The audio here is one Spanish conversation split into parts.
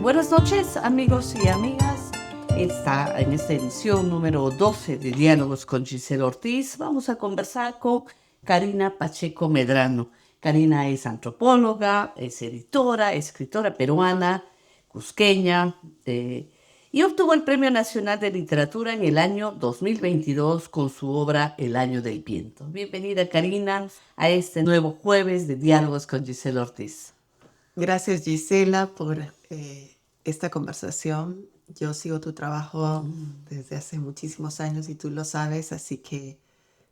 Buenas noches, amigos y amigas. En esta edición número 12 de Diálogos con Giselle Ortiz vamos a conversar con Karina Pacheco Medrano. Karina es antropóloga, es editora, escritora peruana, cusqueña, y obtuvo el Premio Nacional de Literatura en el año 2022 con su obra El Año del Viento. Bienvenida, Karina, a este nuevo jueves de Diálogos con Giselle Ortiz. Gracias, Gisela, por esta conversación. Yo sigo tu trabajo desde hace muchísimos años y tú lo sabes, así que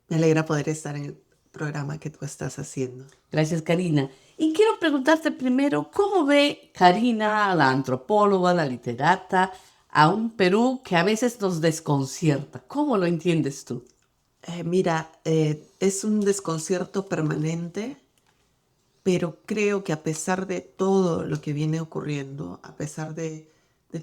me alegra poder estar en el programa que tú estás haciendo. Gracias, Karina. Y quiero preguntarte primero, ¿cómo ve Karina, la antropóloga, la literata, a un Perú que a veces nos desconcierta? ¿Cómo lo entiendes tú? Mira, es un desconcierto permanente, pero creo que a pesar de todo lo que viene ocurriendo, a pesar de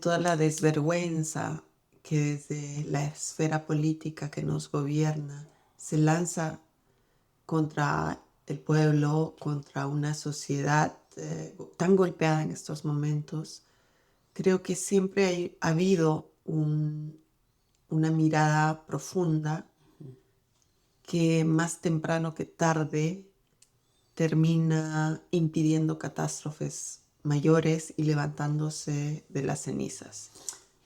toda la desvergüenza que desde la esfera política que nos gobierna se lanza contra el pueblo, contra una sociedad tan golpeada en estos momentos, creo que siempre ha habido una mirada profunda que más temprano que tarde termina impidiendo catástrofes mayores y levantándose de las cenizas.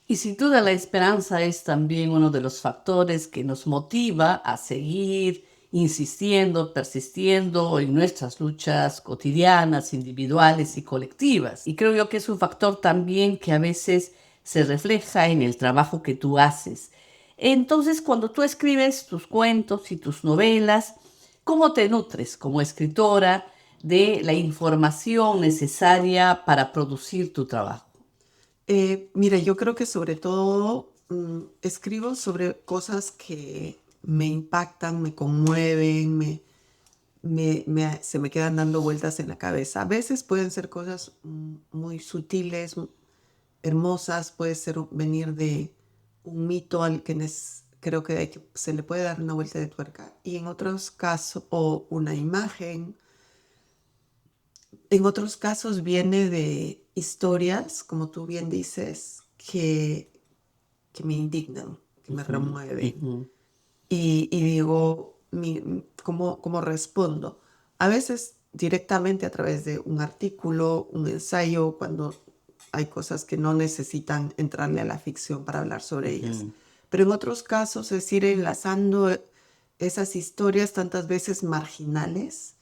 Y sin duda la esperanza es también uno de los factores que nos motiva a seguir insistiendo, persistiendo en nuestras luchas cotidianas, individuales y colectivas. Y creo yo que es un factor también que a veces se refleja en el trabajo que tú haces. Entonces, cuando tú escribes tus cuentos y tus novelas, ¿cómo te nutres como escritora de la información necesaria para producir tu trabajo? Mira, yo creo que sobre todo escribo sobre cosas que me impactan, me conmueven, se me quedan dando vueltas en la cabeza. A veces pueden ser cosas muy sutiles, hermosas, puede ser venir de un mito al que creo que, se le puede dar una vuelta de tuerca. Y en otros casos, o una imagen, en otros casos viene de historias, como tú bien dices, que me indignan, que me remueven. Y digo, ¿cómo respondo? A veces directamente a través de un artículo, un ensayo, cuando hay cosas que no necesitan entrarle a la ficción para hablar sobre ellas. Pero en otros casos es ir enlazando esas historias tantas veces marginales,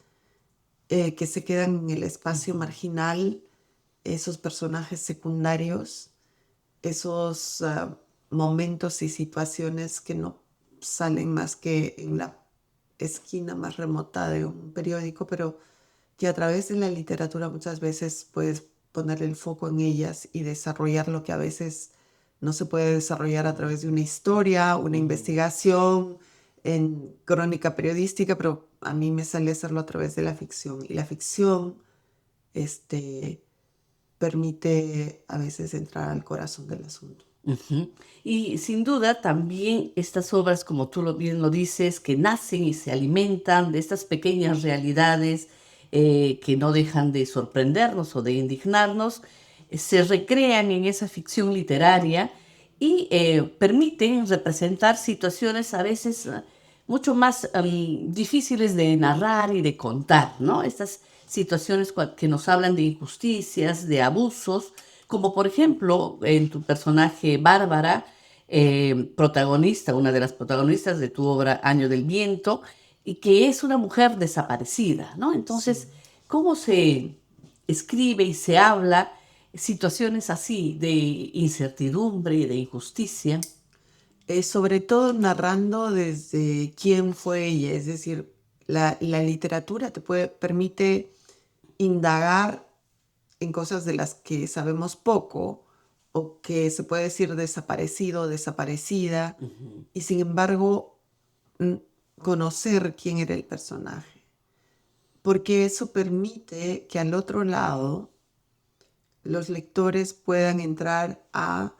que se quedan en el espacio marginal, esos personajes secundarios, esos momentos y situaciones que no salen más que en la esquina más remota de un periódico, pero que a través de la literatura muchas veces puedes poner el foco en ellas y desarrollar lo que a veces no se puede desarrollar a través de una historia, una investigación, en crónica periodística, pero a mí me sale hacerlo a través de la ficción. Y la ficción permite a veces entrar al corazón del asunto. Y sin duda también estas obras, como tú bien lo dices, que nacen y se alimentan de estas pequeñas realidades que no dejan de sorprendernos o de indignarnos, se recrean en esa ficción literaria y permiten representar situaciones a veces mucho más difíciles de narrar y de contar, ¿no? Estas situaciones que nos hablan de injusticias, de abusos, como por ejemplo en tu personaje Bárbara, protagonista, una de las protagonistas de tu obra Año del Viento, y que es una mujer desaparecida, ¿no? Entonces, Sí. ¿cómo se escribe y se habla situaciones así de incertidumbre y de injusticia? Sobre todo narrando desde quién fue ella, es decir, la literatura permite indagar en cosas de las que sabemos poco o que se puede decir desaparecido, desaparecida, y sin embargo mm, conocer quién era el personaje, porque eso permite que al otro lado los lectores puedan entrar a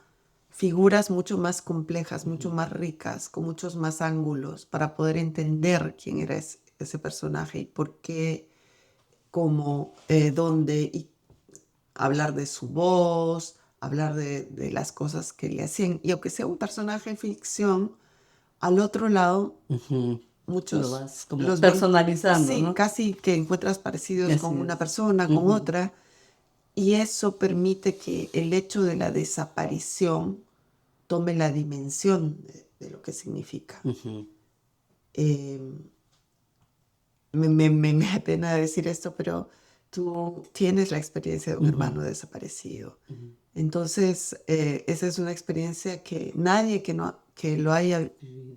figuras mucho más complejas, mucho más ricas, con muchos más ángulos, para poder entender quién era ese personaje y por qué, cómo, dónde, y hablar de su voz, hablar de las cosas que le hacían. Y aunque sea un personaje de ficción, al otro lado, Lo muchos vas como los ven, personalizando, sí, ¿no? casi que encuentras parecidos Así con una es. persona, con otra, y eso permite que el hecho de la desaparición tome la dimensión de lo que significa. Eh, me da pena decir esto, pero tú tienes la experiencia de un hermano desaparecido. Entonces, esa es una experiencia que nadie que lo haya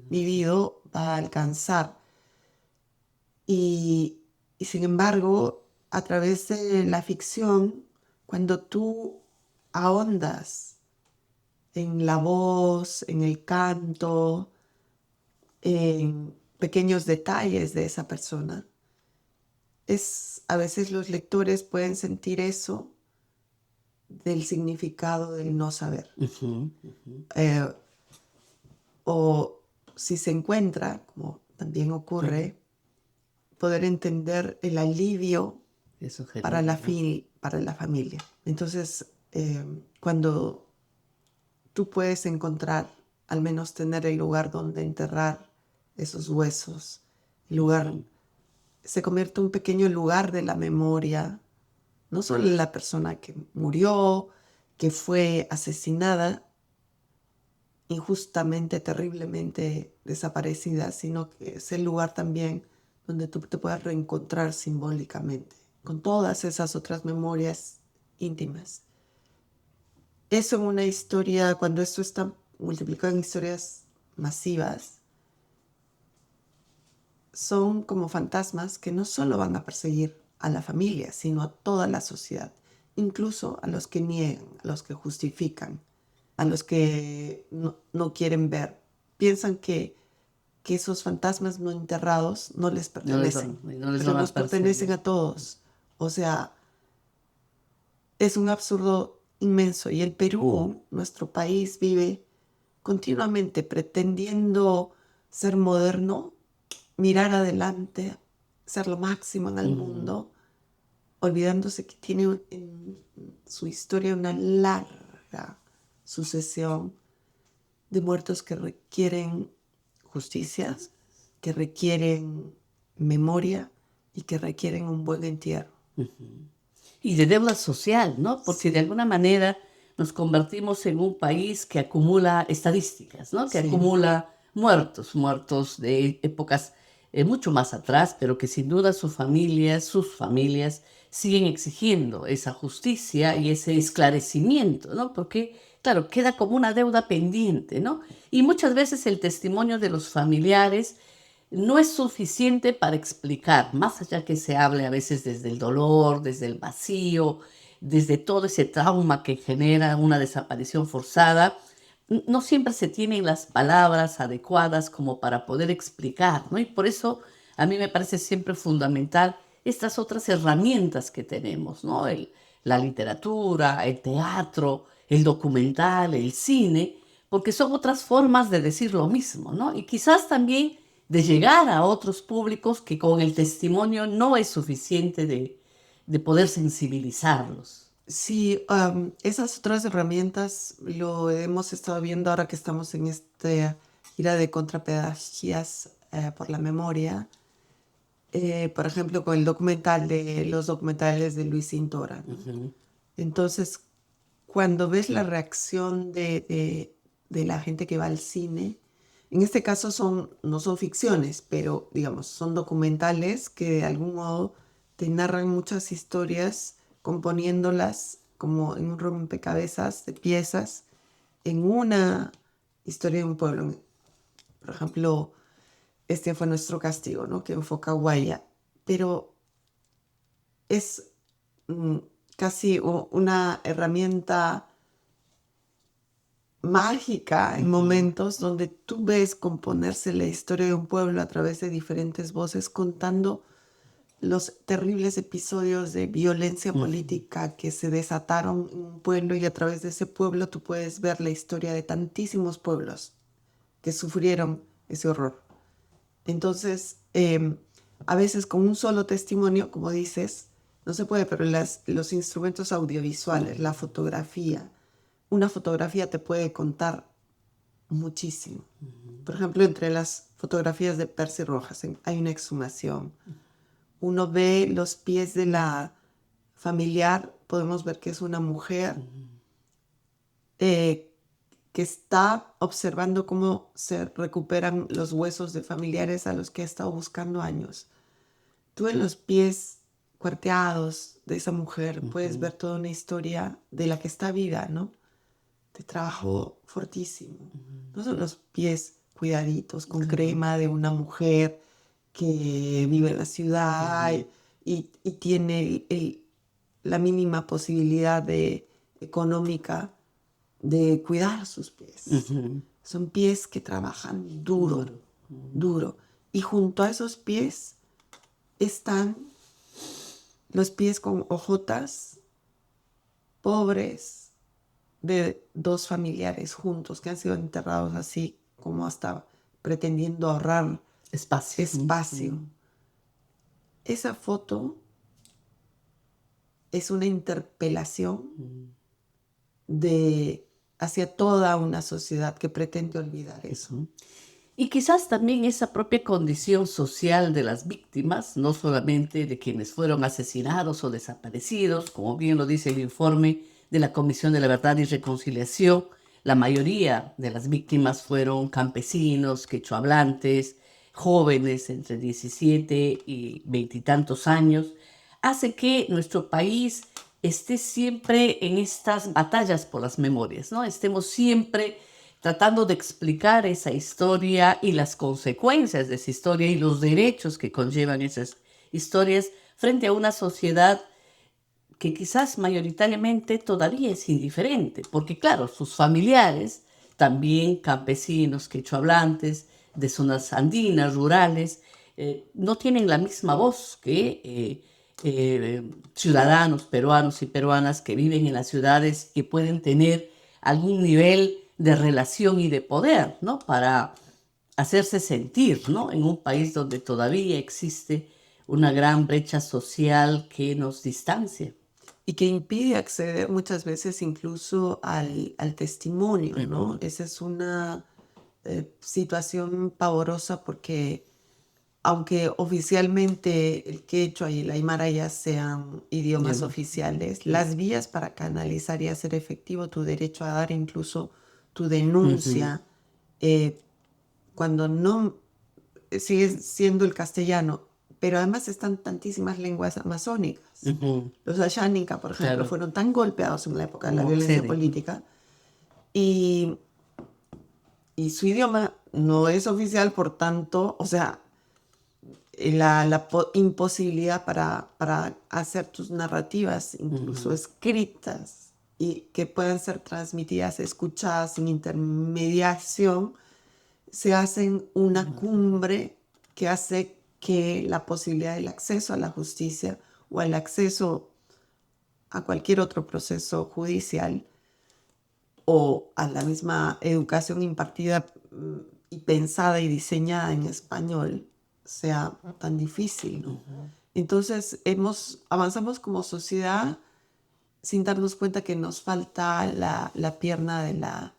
vivido va a alcanzar. Y, y sin embargo, a través de la ficción, cuando tú ahondas en la voz, en el canto, en pequeños detalles de esa persona, a veces los lectores pueden sentir eso del significado del no saber. Eh, o si se encuentra, como también ocurre, poder entender el alivio Eso para genera, ¿no? para la familia. Entonces, cuando tú puedes encontrar, al menos tener el lugar donde enterrar esos huesos, el lugar se convierte en un pequeño lugar de la memoria, no solo de la persona que murió, que fue asesinada, injustamente, terriblemente desaparecida, sino que es el lugar también donde tú te puedas reencontrar simbólicamente con todas esas otras memorias íntimas. Eso en una historia, cuando esto está multiplicado en historias masivas, son como fantasmas que no solo van a perseguir a la familia, sino a toda la sociedad, incluso a los que niegan, a los que justifican, a los que no quieren ver. Piensan que esos fantasmas no enterrados no les pertenecen, No les pero van a nos pertenecen perseguir. a todos. O sea, es un absurdo inmenso. Y el Perú, nuestro país, vive continuamente pretendiendo ser moderno, mirar adelante, ser lo máximo en el mundo, olvidándose que tiene en su historia una larga sucesión de muertos que requieren justicia, que requieren memoria y que requieren un buen entierro. Y de deuda social, ¿no? Porque de Sí, alguna manera nos convertimos en un país que acumula estadísticas, ¿no? Que sí, acumula muertos de épocas mucho más atrás, pero que sin duda sus familias siguen exigiendo esa justicia y ese esclarecimiento, ¿no? Porque, claro, queda como una deuda pendiente, ¿no? Y muchas veces el testimonio de los familiares no es suficiente para explicar, más allá que se hable a veces desde el dolor, desde el vacío, desde todo ese trauma que genera una desaparición forzada, no siempre se tienen las palabras adecuadas como para poder explicar, ¿no? Y por eso a mí me parece siempre fundamental estas otras herramientas que tenemos, ¿no? La literatura, el teatro, el documental, el cine, porque son otras formas de decir lo mismo, ¿no? Y quizás también de llegar a otros públicos que con el testimonio no es suficiente de poder sensibilizarlos. sí, esas otras herramientas lo hemos estado viendo ahora que estamos en esta gira de contrapedagogías por la memoria. Por ejemplo, con el documental de los documentales de Luis Cintora, ¿no? Entonces, cuando ves la reacción de la gente que va al cine, en este caso no son ficciones, pero digamos, son documentales que de algún modo te narran muchas historias, componiéndolas como en un rompecabezas de piezas en una historia de un pueblo. Por ejemplo, este fue nuestro castigo, ¿no? Que enfoca a Guaya, pero es mm, casi una herramienta mágica en momentos donde tú ves componerse la historia de un pueblo a través de diferentes voces contando los terribles episodios de violencia política que se desataron en un pueblo y a través de ese pueblo tú puedes ver la historia de tantísimos pueblos que sufrieron ese horror. Entonces, a veces con un solo testimonio, como dices, no se puede, pero los instrumentos audiovisuales, la fotografía, una fotografía te puede contar muchísimo. Por ejemplo, entre las fotografías de Percy Rojas hay una exhumación. Uno ve los pies de la familiar, podemos ver que es una mujer que está observando cómo se recuperan los huesos de familiares a los que ha estado buscando años. Tú en los pies cuarteados de esa mujer puedes ver toda una historia de la que está viva, ¿no? De trabajo fortísimo. No son los pies cuidaditos con crema de una mujer que vive en la ciudad y tiene la mínima posibilidad económica de cuidar sus pies. Son pies que trabajan duro, duro. Y junto a esos pies están los pies con ojotas pobres de dos familiares juntos que han sido enterrados así como hasta pretendiendo ahorrar espacio. Esa foto es una interpelación hacia toda una sociedad que pretende olvidar eso. Y quizás también esa propia condición social de las víctimas, no solamente de quienes fueron asesinados o desaparecidos, como bien lo dice el informe de la Comisión de la Verdad y Reconciliación, la mayoría de las víctimas fueron campesinos, quechohablantes, jóvenes entre 17 y 20 y tantos años, hace que nuestro país esté siempre en estas batallas por las memorias, ¿no? Estemos siempre tratando de explicar esa historia y las consecuencias de esa historia y los derechos que conllevan esas historias frente a una sociedad que quizás mayoritariamente todavía es indiferente, porque claro, sus familiares, también campesinos, quechohablantes, de zonas andinas, rurales, no tienen la misma voz que ciudadanos peruanos y peruanas que viven en las ciudades y pueden tener algún nivel de relación y de poder, ¿no? Para hacerse sentir, ¿no? En un país donde todavía existe una gran brecha social que nos distancia. Y que impide acceder muchas veces incluso al testimonio, ¿no? Esa es una situación pavorosa porque aunque oficialmente el quechua y el aymara ya sean idiomas oficiales, las vías para canalizar y hacer efectivo tu derecho a dar incluso tu denuncia, cuando no sigue siendo el castellano, pero además están tantísimas lenguas amazónicas. Los Asháninka, por ejemplo, fueron tan golpeados en la época de la violencia política y su idioma no es oficial, por tanto, o sea, la imposibilidad para hacer tus narrativas, incluso escritas, y que puedan ser transmitidas, escuchadas sin intermediación, se hacen una cumbre que hace que la posibilidad del acceso a la justicia o el acceso a cualquier otro proceso judicial o a la misma educación impartida y pensada y diseñada en español sea tan difícil, ¿no? Entonces avanzamos como sociedad sin darnos cuenta que nos falta la pierna de la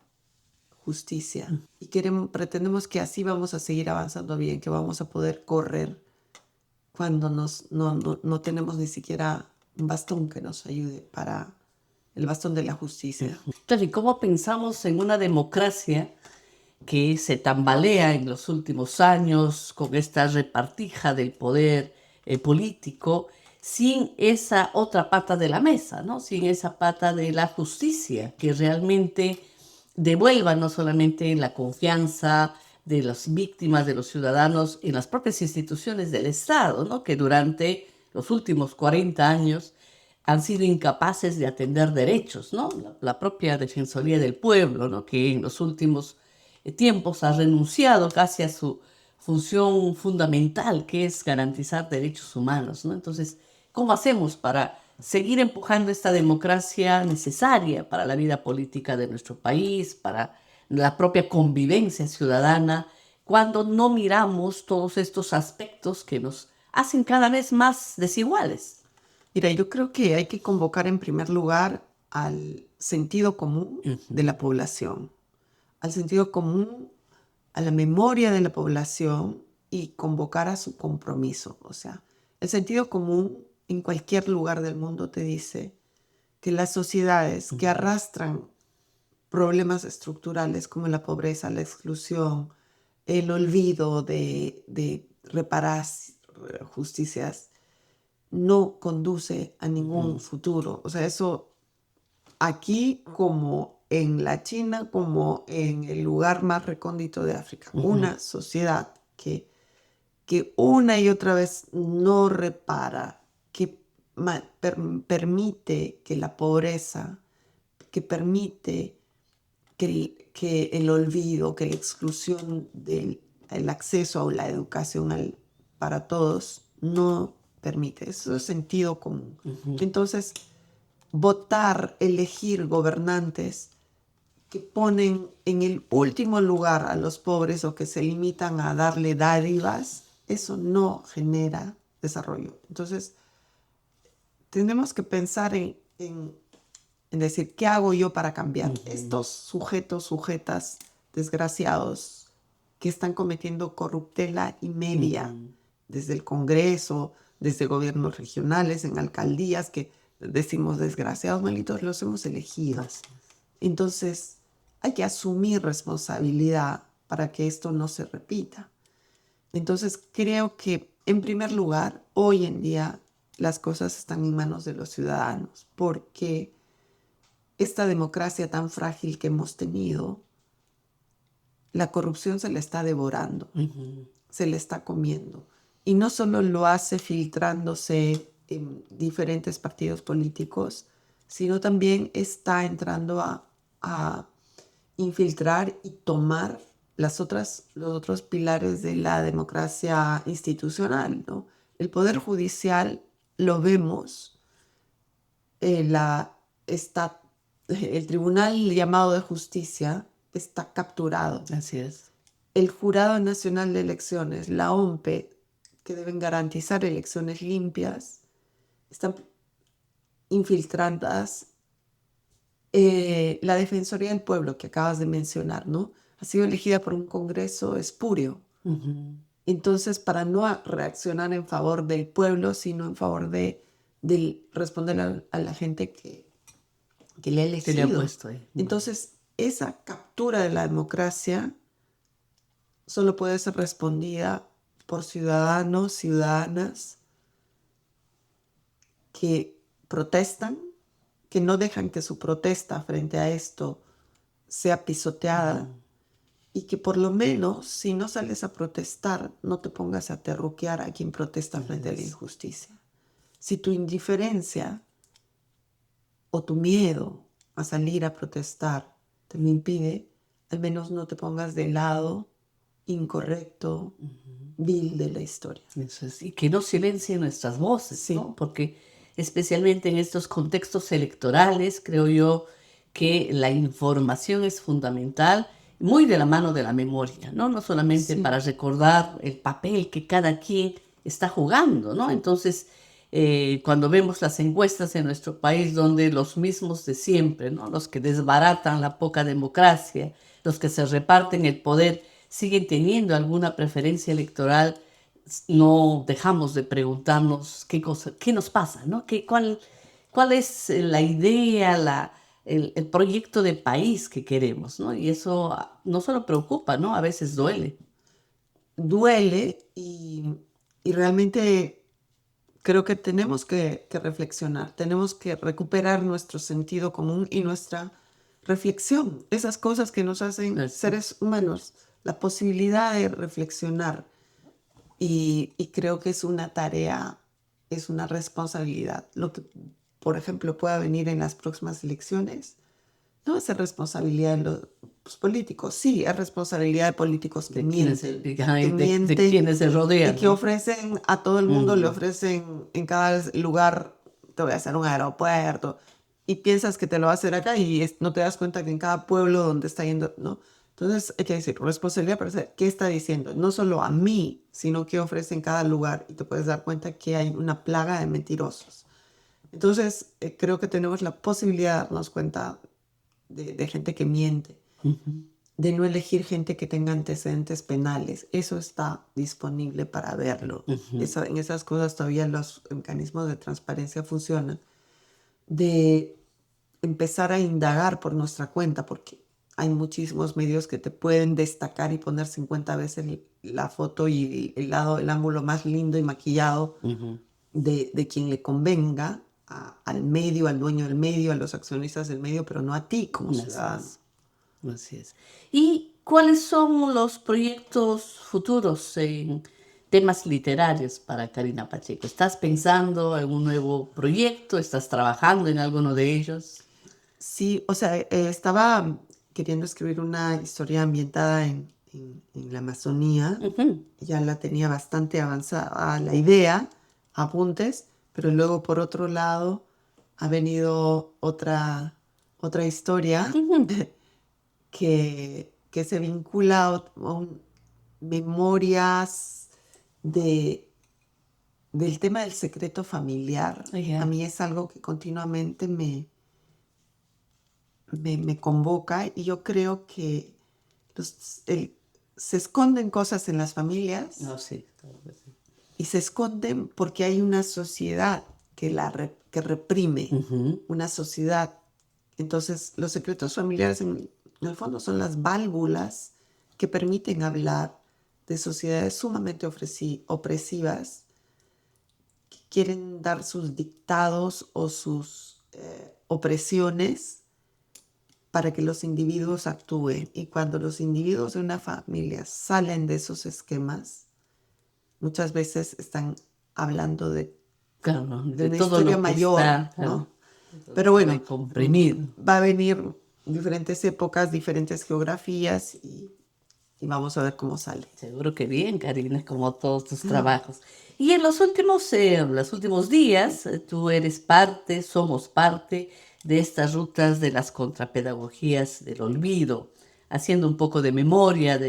justicia y pretendemos que así vamos a seguir avanzando bien, que vamos a poder correr cuando no tenemos ni siquiera un bastón que nos ayude para el bastón de la justicia. Claro, ¿y cómo pensamos en una democracia que se tambalea en los últimos años con esta repartija del poder político, sin esa otra pata de la mesa, ¿no? Sin esa pata de la justicia que realmente devuelva no solamente la confianza de las víctimas, de los ciudadanos en las propias instituciones del Estado, ¿no? Que durante los últimos 40 años han sido incapaces de atender derechos, ¿no? La propia Defensoría del Pueblo, ¿no? Que en los últimos tiempos ha renunciado casi a su función fundamental, que es garantizar derechos humanos, ¿no? Entonces, ¿cómo hacemos para seguir empujando esta democracia necesaria para la vida política de nuestro país, para la propia convivencia ciudadana, cuando no miramos todos estos aspectos que nos hacen cada vez más desiguales? Mira, yo creo que hay que convocar en primer lugar sentido común de Ujú. la población, al sentido común, a la memoria de la población y convocar a su compromiso. O sea, el sentido común en cualquier lugar del mundo te dice que las sociedades que Ujú. arrastran problemas estructurales como la pobreza, la exclusión, el olvido de reparar justicias, no conduce a ningún Ujú. futuro. O sea, eso aquí como en la China, como en el lugar más recóndito de África, Ujú. una sociedad que una y otra vez no repara, que permite que la pobreza, que permite que el olvido, que la exclusión del el acceso a la educación para todos no permite. Eso es sentido común. Ujú. Entonces, votar, elegir gobernantes que ponen en el último lugar a los pobres o que se limitan a darle dádivas, eso no genera desarrollo. Entonces, tenemos que pensar en decir, ¿qué hago yo para cambiar? Ujú. Estos sujetos, sujetas desgraciados que están cometiendo corruptela y media Ujú. desde el Congreso, desde gobiernos regionales, en alcaldías, que decimos desgraciados, malitos, los hemos elegido. Así es. Entonces, hay que asumir responsabilidad para que esto no se repita. Entonces, creo que, en primer lugar, hoy en día las cosas están en manos de los ciudadanos, porque esta democracia tan frágil que hemos tenido, la corrupción se la está devorando, Ujú. se la está comiendo. Y no solo lo hace filtrándose en diferentes partidos políticos, sino también está entrando a infiltrar y tomar los otros pilares de la democracia institucional, ¿no? El Poder Judicial lo vemos, está, el Tribunal llamado de Justicia está capturado. Así es. El Jurado Nacional de Elecciones, la OMPE, que deben garantizar elecciones limpias, están infiltradas. La Defensoría del Pueblo que acabas de mencionar, ¿no? Ha sido elegida por un Congreso espurio. Ujú. Entonces, para no reaccionar en favor del pueblo, sino en favor de responder a la gente que le ha Que le ha elegido. puesto ahí. Ujú. Entonces, esa captura de la democracia solo puede ser respondida por ciudadanos, ciudadanas que protestan, que no dejan que su protesta frente a esto sea pisoteada Ujú. y que por lo menos, si no sales a protestar, no te pongas a terruquear a quien protesta Así frente a la es. injusticia. Si tu indiferencia o tu miedo a salir a protestar te lo impide, al menos no te pongas del lado incorrecto, Ujú. vil de la historia. Eso es. Y que no silencien nuestras voces, Sí, ¿no? Porque especialmente en estos contextos electorales, creo yo que la información es fundamental, muy de la mano de la memoria, ¿no? No solamente sí, para recordar el papel que cada quien está jugando, ¿no? Entonces, cuando vemos las encuestas en nuestro país donde los mismos de siempre, ¿no? Los que desbaratan la poca democracia, los que se reparten el poder, siguen teniendo alguna preferencia electoral, no dejamos de preguntarnos qué cosa, qué nos pasa, ¿no? ¿Cuál es la idea, el proyecto de país que queremos, ¿no? Y eso no solo preocupa, ¿no? A veces duele. duele y realmente creo que tenemos que reflexionar, tenemos que recuperar nuestro sentido común y nuestra reflexión, esas cosas que nos hacen Así es. seres humanos, la posibilidad de reflexionar. Y creo que es una tarea, es una responsabilidad. Lo que, por ejemplo, pueda venir en las próximas elecciones no es responsabilidad de los políticos. Sí, es responsabilidad de políticos De quienes, que de mienten quienes se y rodean, que ¿no? ofrecen a todo el mundo, le Ujú. ofrecen en cada lugar, te voy a hacer un aeropuerto, y piensas que te lo va a hacer acá y no te das cuenta que en cada pueblo donde está yendo, ¿no? Entonces hay que decir, responsabilidad para saber qué está diciendo, no solo a mí, sino qué ofrece en cada lugar, y te puedes dar cuenta que hay una plaga de mentirosos. Entonces creo que tenemos la posibilidad de darnos cuenta de gente que miente, de no elegir gente que tenga antecedentes penales. Eso está disponible para verlo. En esas cosas todavía los mecanismos de transparencia funcionan. De empezar a indagar por nuestra cuenta, porque hay muchísimos medios que te pueden destacar y poner 50 veces la foto y el ángulo más lindo y maquillado de quien le convenga, al medio, al dueño del medio, a los accionistas del medio, pero no a ti como ciudadano. Así es. ¿Y cuáles son los proyectos futuros en temas literarios para Karina Pacheco? ¿Estás pensando en un nuevo proyecto? ¿Estás trabajando en alguno de ellos? Sí, o sea, estaba queriendo escribir una historia ambientada en la Amazonía. Ya la tenía bastante avanzada la idea, apuntes, pero luego por otro lado ha venido otra historia que se vincula a memorias del tema del secreto familiar. A mí es algo que continuamente me convoca, y yo creo que se esconden cosas en las familias. No, sí, claro que sí. Y se esconden porque hay una sociedad que reprime, una sociedad. Entonces, los secretos familiares en el fondo son las válvulas que permiten hablar de sociedades sumamente opresivas, que quieren dar sus dictados o sus opresiones para que los individuos actúen. Y cuando los individuos de una familia salen de esos esquemas, muchas veces están hablando de una todo historia lo que mayor, está, ¿no? Pero bueno, comprimido. va a venir diferentes épocas, diferentes geografías, y vamos a ver cómo sale. Seguro que bien, Karina, como todos tus trabajos. Y en los últimos días, tú eres parte, somos parte de estas rutas de las contrapedagogías del olvido, haciendo un poco de memoria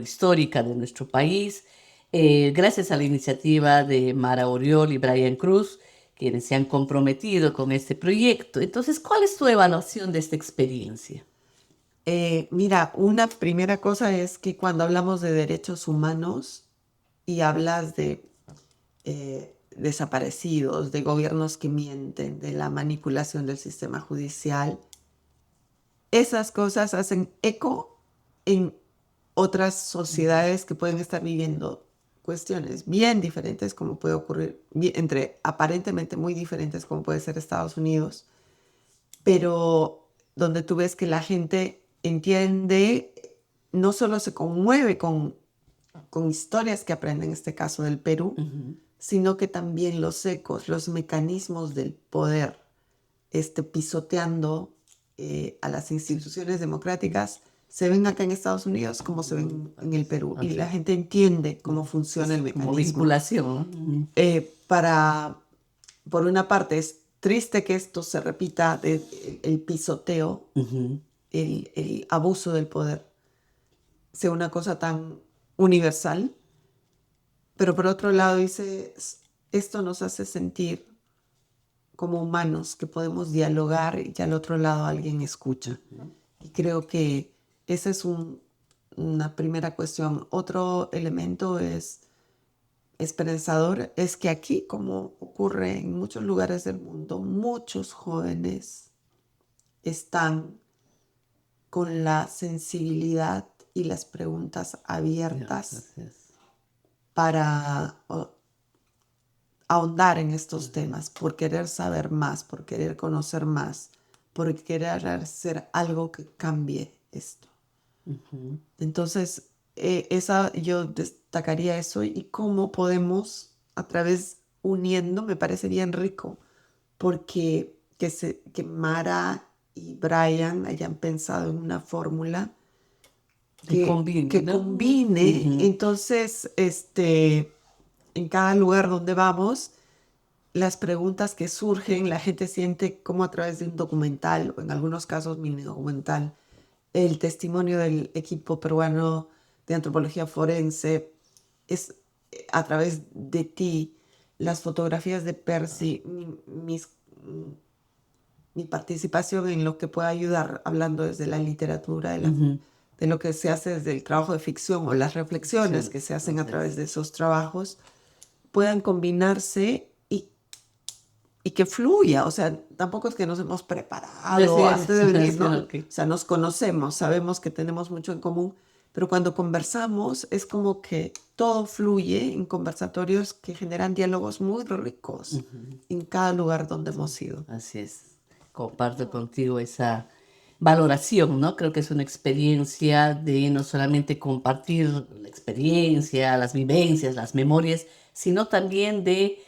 histórica de nuestro país, gracias a la iniciativa de Mara Oriol y Brian Cruz, quienes se han comprometido con este proyecto. Entonces, ¿cuál es tu evaluación de esta experiencia? Mira, una primera cosa es que cuando hablamos de derechos humanos y hablas de desaparecidos, de gobiernos que mienten, de la manipulación del sistema judicial, esas cosas hacen eco en otras sociedades que pueden estar viviendo cuestiones bien diferentes, como puede ocurrir entre aparentemente muy diferentes, como puede ser Estados Unidos, pero donde tú ves que la gente entiende, no solo se conmueve con historias que aprende, en este caso del Perú, sino que también los ecos, los mecanismos del poder pisoteando a las instituciones democráticas se ven acá en Estados Unidos como se ven en el Perú. Y la gente entiende cómo funciona el mecanismo. Como vinculación, ¿No? Por una parte, es triste que esto se repita, el pisoteo, el abuso del poder, sea una cosa tan universal. Pero por otro lado, esto nos hace sentir como humanos, que podemos dialogar y que al otro lado alguien escucha. Y creo que esa es una primera cuestión. Otro elemento esperanzador es que aquí, como ocurre en muchos lugares del mundo, muchos jóvenes están con la sensibilidad y las preguntas abiertas para ahondar en estos temas, por querer saber más, por querer conocer más, por querer hacer algo que cambie esto. Entonces, yo destacaría eso, y cómo podemos, a través, uniendo, me parece bien rico, porque que Mara y Brian hayan pensado en una fórmula que combine, que ¿no? combine. Entonces, en cada lugar donde vamos, las preguntas que surgen, la gente siente como a través de un documental, o en algunos casos mini documental, el testimonio del equipo peruano de antropología forense, es a través de ti, las fotografías de Percy, mis mi participación en lo que pueda ayudar, hablando desde la literatura, Ujú. de lo que se hace desde el trabajo de ficción o las reflexiones que Ficciones, se hacen a así través es. de esos trabajos, puedan combinarse y que fluya. O sea, tampoco es que nos hemos Así preparado es, antes de venir, ¿no? sino O que sea, nos conocemos, sabemos que tenemos mucho en común, pero cuando conversamos es como que todo fluye en conversatorios que generan diálogos muy ricos ujú, en cada lugar donde hemos ido. así es. Comparto contigo esa valoración, ¿no? Creo que es una experiencia de no solamente compartir la experiencia, las vivencias, las memorias, sino también de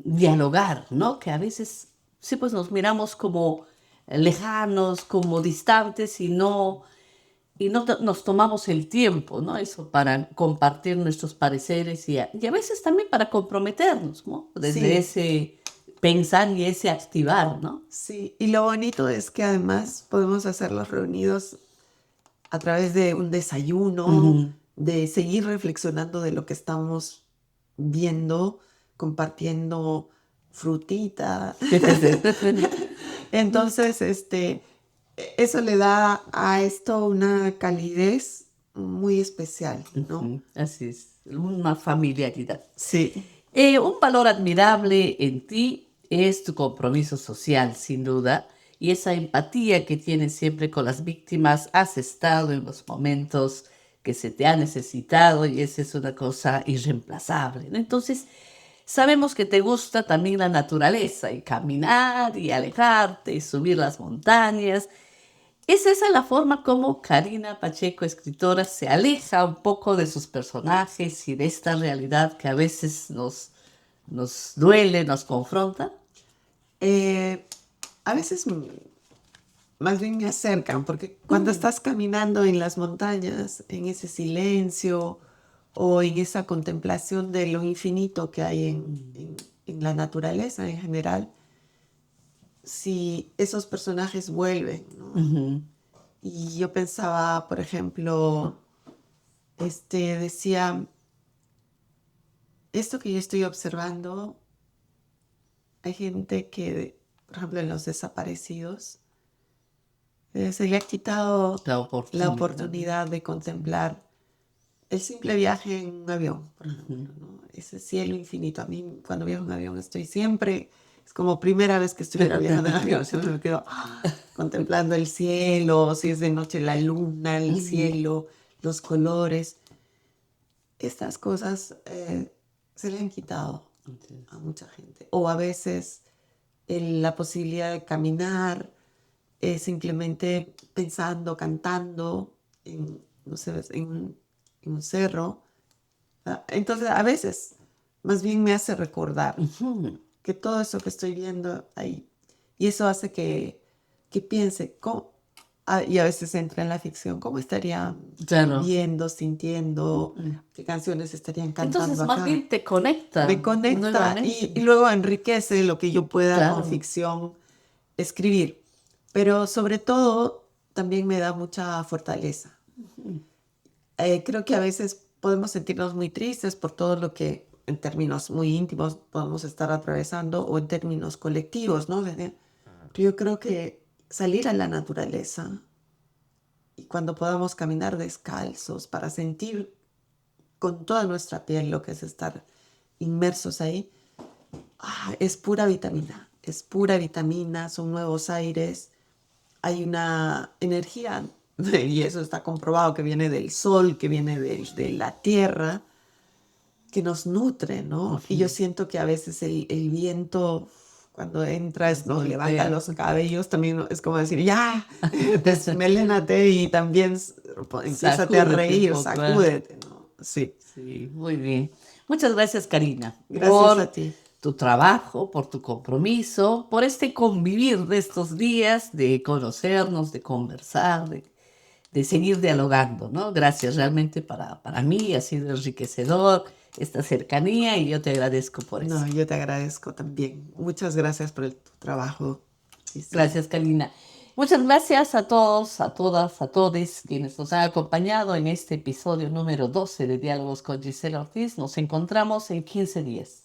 dialogar, ¿no? Que a veces sí, pues nos miramos como lejanos, como distantes y no nos tomamos el tiempo, ¿no? Eso para compartir nuestros pareceres y a veces también para comprometernos, ¿no? Desde Sí, ese pensar y ese activar, ¿no? sí. Y lo bonito es que además podemos hacerlos reunidos a través de un desayuno, Ujú. de seguir reflexionando de lo que estamos viendo, compartiendo frutita. Entonces, eso le da a esto una calidez muy especial, ¿no? Ujú, así es, una familiaridad. Sí. Un valor admirable en ti es tu compromiso social, sin duda, y esa empatía que tienes siempre con las víctimas. Has estado en los momentos que se te ha necesitado y esa es una cosa irreemplazable, ¿no? Entonces, sabemos que te gusta también la naturaleza y caminar y alejarte y subir las montañas. ¿Es esa la forma como Karina Pacheco, escritora, se aleja un poco de sus personajes y de esta realidad que a veces nos duele, nos confronta? Eh, a veces más bien me acercan, porque cuando Mm, estás caminando en las montañas, en ese silencio o en esa contemplación de lo infinito que hay en la naturaleza en general, si esos personajes vuelven, ¿no? ujú, Y yo pensaba, por ejemplo, decía, esto que yo estoy observando, hay gente que, por ejemplo, en los desaparecidos, se le ha quitado la la oportunidad. oportunidad de contemplar el simple viaje en un avión, por Ujú, ejemplo, ¿no? Ese cielo infinito. A mí, cuando viajo en avión, estoy siempre, es como primera vez que estuviera viajando en avión, siempre me quedo contemplando el cielo, si es de noche la luna, el ujú, cielo, los colores. Estas cosas se le han quitado así a es. mucha gente. O a veces la posibilidad de caminar, simplemente pensando, cantando, no sé, en un cerro. Entonces, a veces, más bien me hace recordar Ujú, que todo eso que estoy viendo ahí, y eso hace que piense, y a veces entra en la ficción, ¿cómo estaría claro. viendo, sintiendo, Mm. qué canciones estarían cantando Entonces, más acá? bien te Me conecta conecta nuevamente. y luego enriquece lo que yo pueda con Claro. ficción escribir, pero sobre todo también me da mucha fortaleza. Ujú, Creo que a veces podemos sentirnos muy tristes por todo lo que en términos muy íntimos podemos estar atravesando o en términos colectivos, ¿no? Pero yo creo que salir a la naturaleza y cuando podamos caminar descalzos para sentir con toda nuestra piel lo que es estar inmersos ahí, es pura vitamina, son nuevos aires, hay una energía, y eso está comprobado que viene del sol, que viene de la tierra, que nos nutre, ¿no? Y yo ujú. siento que a veces el viento, cuando entras, Nos nos levanta golpea. los cabellos, también es como decir, ya, desmelénate y también empiézate a Sacúdete un reír, poco. ¿Eh? sacúdete, ¿no? Sí, Sí, muy bien. Muchas gracias, Karina, gracias a por ti. tu trabajo, por tu compromiso, por este convivir de estos días, de conocernos, de conversar, de seguir dialogando, ¿no? Gracias, realmente para mí ha sido enriquecedor esta cercanía y yo te agradezco por eso. No, yo te agradezco también. Muchas gracias por tu trabajo. Sí, sí. Gracias, Karina. Muchas gracias a todos, a todas, a todos quienes nos han acompañado en este episodio número 12 de Diálogos con Gisela Ortiz. Nos encontramos en 15 días.